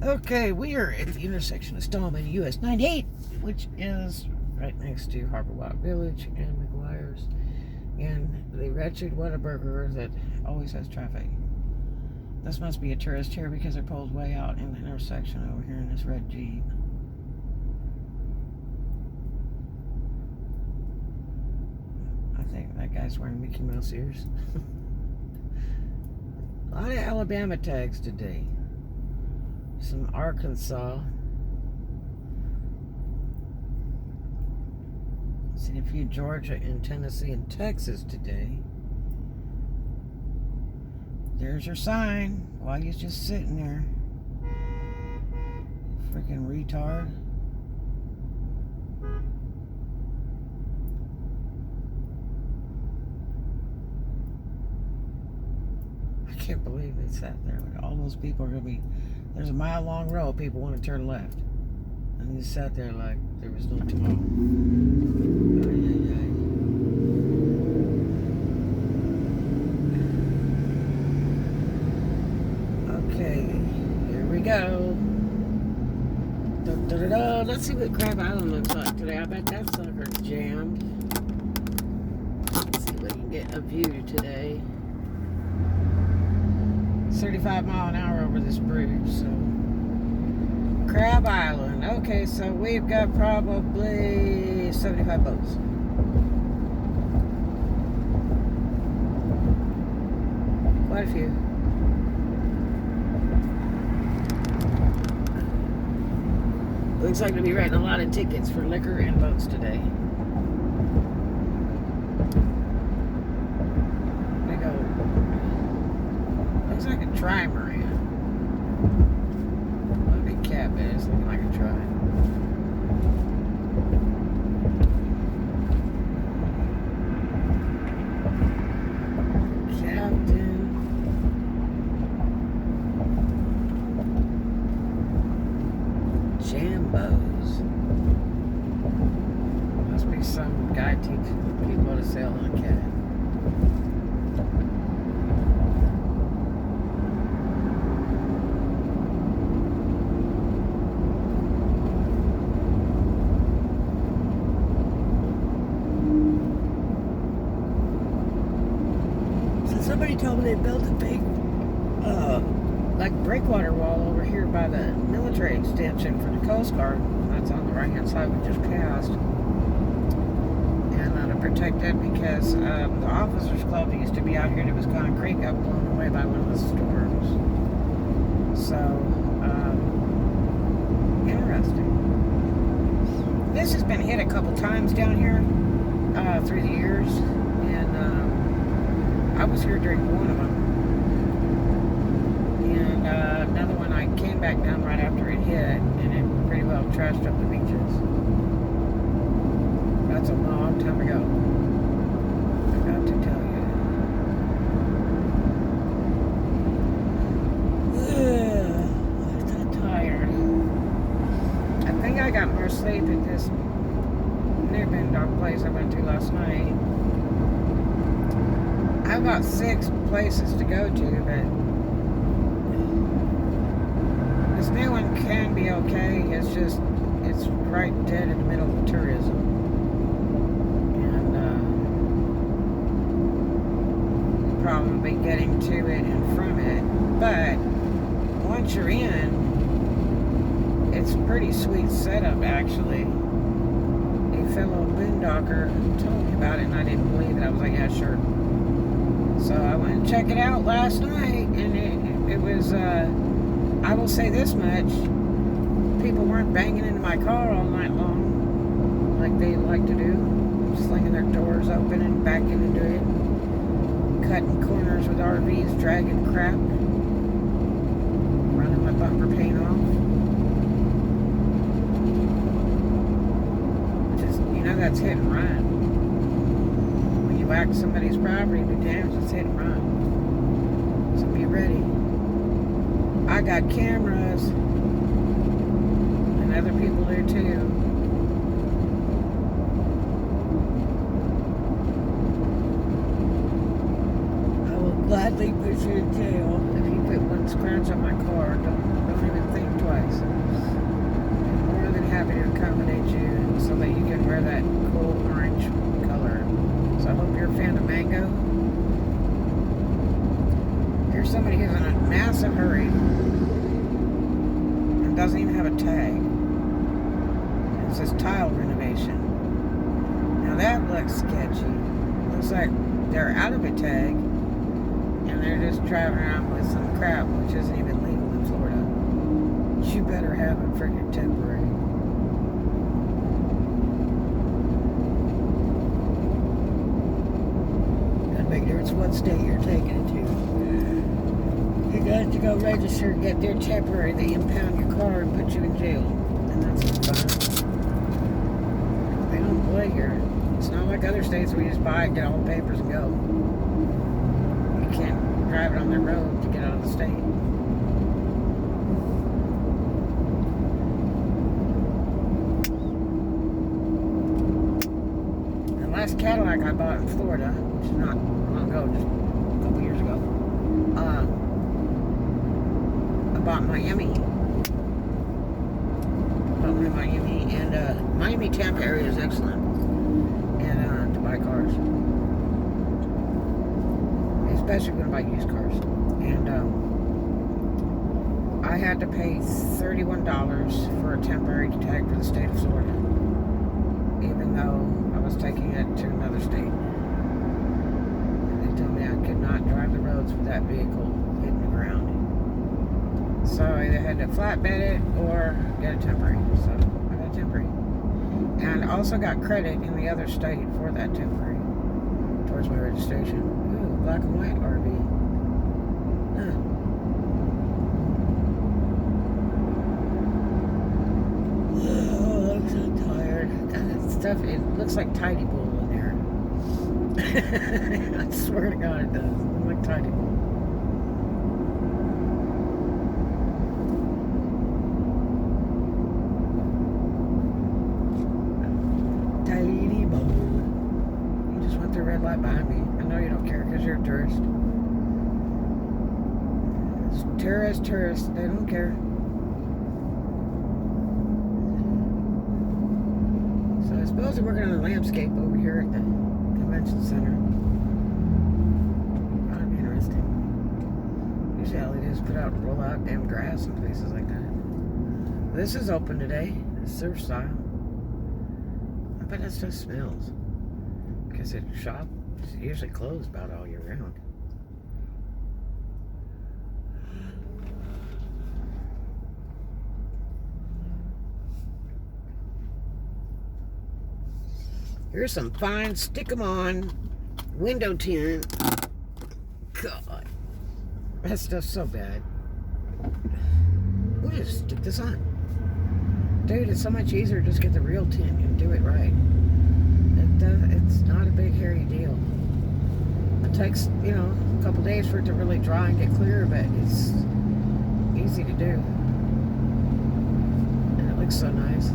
Okay, we are at the intersection of Stallman and US 98, which is right next to Harbor Walk Village and McGuire's, and the wretched Whataburger that always has traffic. This must be a tourist here because they're pulled way out in the intersection over here in this red Jeep. I think that guy's wearing Mickey Mouse ears. A lot of Alabama tags today. Some Arkansas. Seen a few Georgia and Tennessee and Texas today. There's your sign while you're just sitting there. Freaking retard. I can't believe they sat there. All those people are going to be... There's a mile-long row of people want to turn left. And they sat there like there was no tomorrow. Okay, here we go. Let's see what Crab Island looks like today. I bet that sucker's jammed. Let's see if we can get a view today. 35 mile an hour over this bridge, so Crab Island. Okay, so we've got probably 75 boats. Quite a few. Looks like we'll be writing a lot of tickets for liquor and boats today. Big old... Looks like a trimaran. What a big cat, man. It's looking like a tri. Captain. Jambos. Must be some guy teaching people to sail on a cat. Somebody told me they built a big, like breakwater wall over here by the military extension for the Coast Guard. That's on the right-hand side we just passed. And to protect it because the officers' club that used to be out here in Wisconsin Creek got blown away by one of the storms. So, interesting. This has been hit a couple times down here through the years. And, I was here during one of them, and another one I came back down right after it hit, and it pretty well trashed up the beaches. That's a long time ago, I got to tell you. I'm so tired. I think I got more sleep at this new dog place I went to last night. I've got 6 places to go to, but this new one can be okay. It's just, it's right dead in the middle of tourism. And the problem will be getting to it and from it. But once you're in, it's a pretty sweet setup, actually. A fellow boondocker told me about it, and I didn't believe it. I was like, yeah, sure. So I went and checked it out last night, and it was, I will say this much, people weren't banging into my car all night long, like they like to do, slinging their doors open and backing into it, cutting corners with RVs, dragging crap, running my bumper paint off. Just, you know, that's hit and run. Whack somebody's property, do damage, it's hit and run. So be ready. I got cameras, and other people do too. I will gladly put you in jail if you put one scratch on my car. Don't even think twice. somebody who's in a massive hurry and doesn't even have a tag. It says tile renovation. Now that looks sketchy. Looks like they're out of a tag and they're just driving around with some crap which isn't even legal in Florida. You better have a freaking temporary. Doesn't make a difference what state you're taking it to. You got to go register, get their temporary. They impound your car and put you in jail. And that's fun. They don't play here. It's not like other states where you just buy it, get all the papers and go. You can't drive it on their road to get out of the state. The last Cadillac I bought in Florida, which is not long ago, just a couple years ago, I bought Miami. And Miami Tampa area is excellent. And to buy cars. Especially when I buy used cars. And I had to pay $31 for a temporary tag for the state of Florida. Even though I was taking it to another state. And they told me I could not drive the roads with that vehicle hitting the ground. So I either had to flatbed it or get a temporary. So I got a temporary. And I also got credit in the other state for that temporary towards my registration. Ooh, black and white RV. Huh. Oh, I'm so tired. God, that stuff, it looks like Tidy Bowl in there. I swear to God it does. It looks like Tidy Bowl. Red light behind me. I know you don't care because you're a tourist. It's tourists, they don't care. So I suppose they're working on the landscape over here at the convention center. That'd be interesting. Usually all they do is roll out damn grass and places like that. This is open today. It's surf style. I bet that stuff smells. Because the shop is usually closed about all year round. Here's some fine stick-em-on window tint. God, that stuff's so bad. We'll just stick this on. Dude, it's so much easier to just get the real tint and do it right. It's not a big hairy deal. It takes, a couple days for it to really dry and get clear, but it's easy to do. And it looks so nice.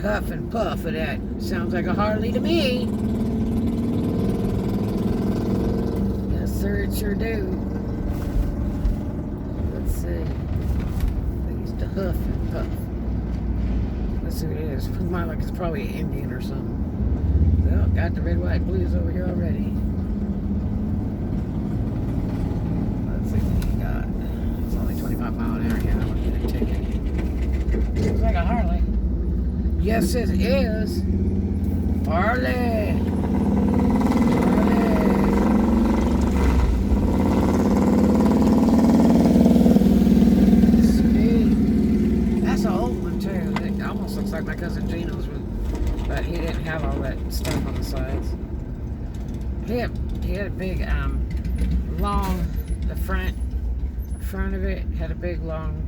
Huff and puff of that. Sounds like a Harley to me. Yes, sir, it sure do. Let's see. They used to huff and puff. Let's see what it is. Mine like it's probably an Indian or something. Well, got the red, white, blues over here already. Let's see what you got. It's only 25 miles an hour. Yeah, I'm gonna get a ticket. Looks like a Harley. Yes, it is. Harley. Sweet. That's an old one, too. It almost looks like my cousin Gino's one, but he didn't have all that stuff on the sides. He had a big, long, the front of it had a big, long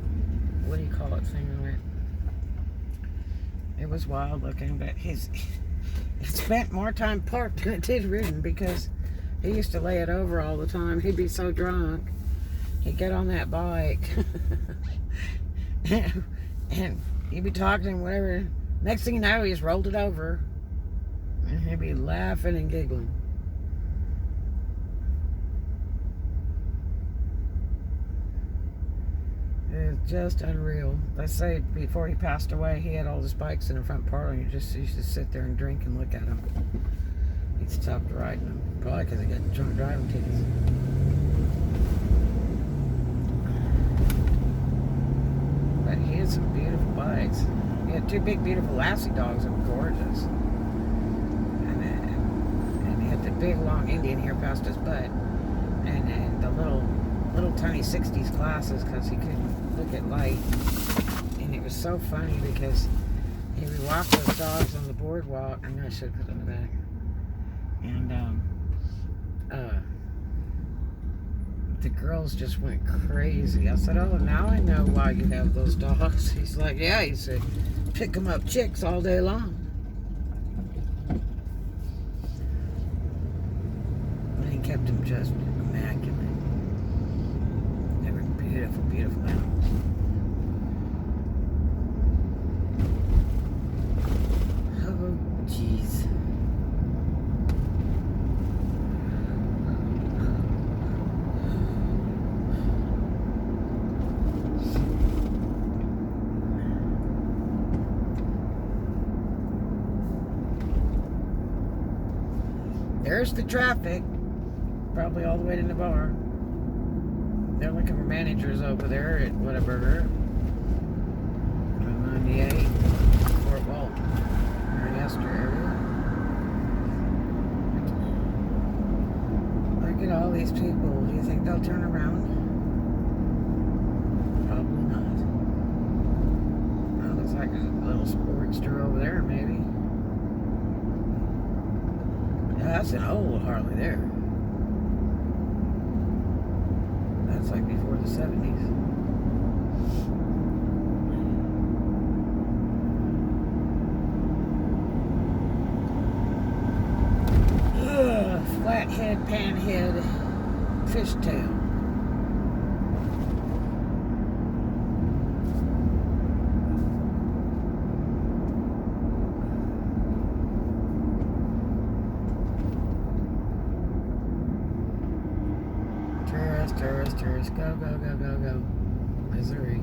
what do you call it, thing on it. It was wild looking, but he spent more time parked than it did ridden because he used to lay it over all the time. He'd be so drunk. He'd get on that bike and he'd be talking and whatever. Next thing you know, he's rolled it over and he'd be laughing and giggling. It's just unreal. They say before he passed away, he had all his bikes in the front parlor and he just used to sit there and drink and look at them. He stopped riding them. Probably because he got drunk driving tickets. But he had some beautiful bikes. He had two big, beautiful lassie dogs that were gorgeous. And he had the big, long Indian hair past his butt. And the little tiny 60s glasses because he couldn't look at light. And it was so funny because he would walk those dogs on the boardwalk. I know I should have put it on the back. And the girls just went crazy. I said, oh, now I know why you have those dogs. He's like, yeah. He said, pick them up chicks all day long. But he kept them just immaculate. They were beautiful, beautiful animals. Oh, jeez. There's the traffic, probably all the way to the bar. They're looking for managers over there at Whataburger. 98, Fort Walton, or Yester area. Look at all these people. Do you think they'll turn around? Probably not. Well, looks like a little Sportster over there, maybe. That's an old Harley there. That's like before the 70s. Flathead, panhead, fishtail. Tourist, go, go, go, go, go. Missouri.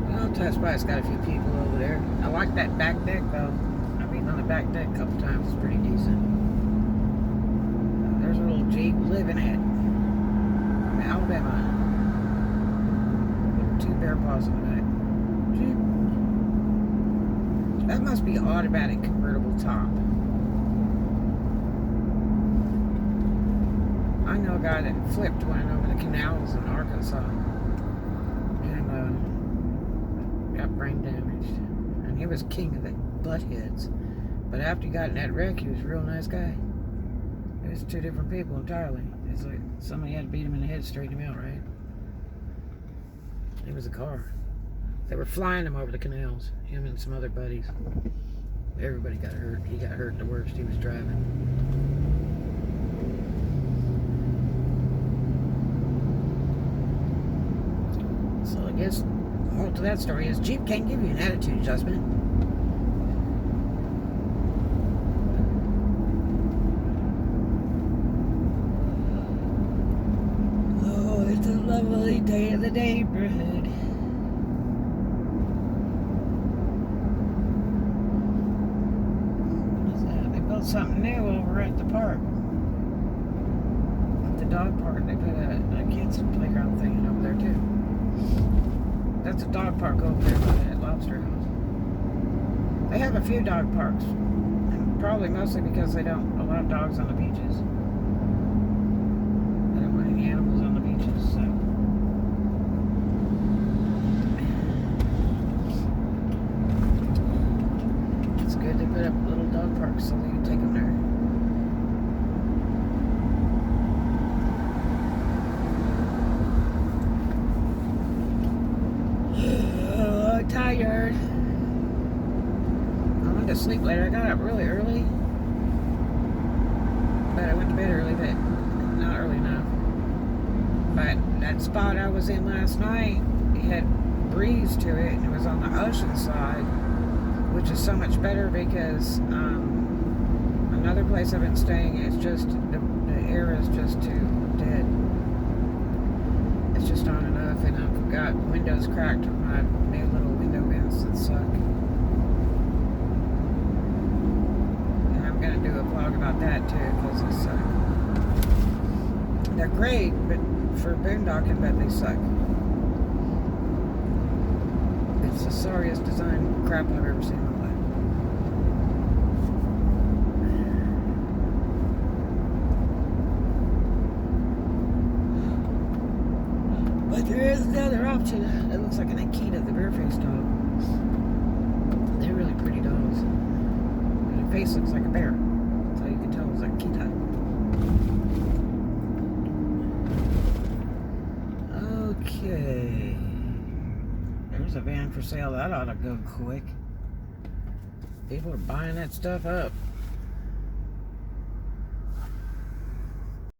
Well, Touch Bike's got a few people over there. I like that back deck though. I've been on the back deck a couple times. It's pretty decent. There's a little Jeep living at Alabama. Two bear paws on the back. Jeep. That must be automatic convertible top. I know a guy that flipped one over the canals in Arkansas and got brain damaged. And he was king of the butt heads. But after he got in that wreck, he was a real nice guy. It was two different people entirely. It's like somebody had to beat him in the head to straighten him out, right? It was a car. They were flying him over the canals, him and some other buddies. Everybody got hurt. He got hurt the worst. He was driving. So I guess the moral to that story is Jeep can't give you an attitude adjustment. Oh, it's a lovely day in the neighborhood. What is that? They built something new over at the park. At the dog park. They put a kids playground thing over there too. That's a dog park over there by that lobster house. They have a few dog parks, and probably mostly because they don't allow dogs on the beaches. They don't want any animals on the beaches, so. It's good to put up little dog parks so they can take them there. to sleep later. I got up really early, but I went to bed early, but not early enough. But that spot I was in last night, it had breeze to it, and it was on the ocean side, which is so much better because another place I've been staying, it's just, the air is just too dead. It's just not enough, and I've got windows cracked with my new little window vents that suck. And I'm going to do a vlog about that too, because they suck. They're great, but for boondocking, but they suck. It's the sorriest design crap I've ever seen in my life. But there is another option. It looks like an Akita, the bare-faced dog. They're really pretty dogs. And their face looks like a bear. That's how you can tell it's Akita. Okay. There's a van for sale. That ought to go quick. People are buying that stuff up.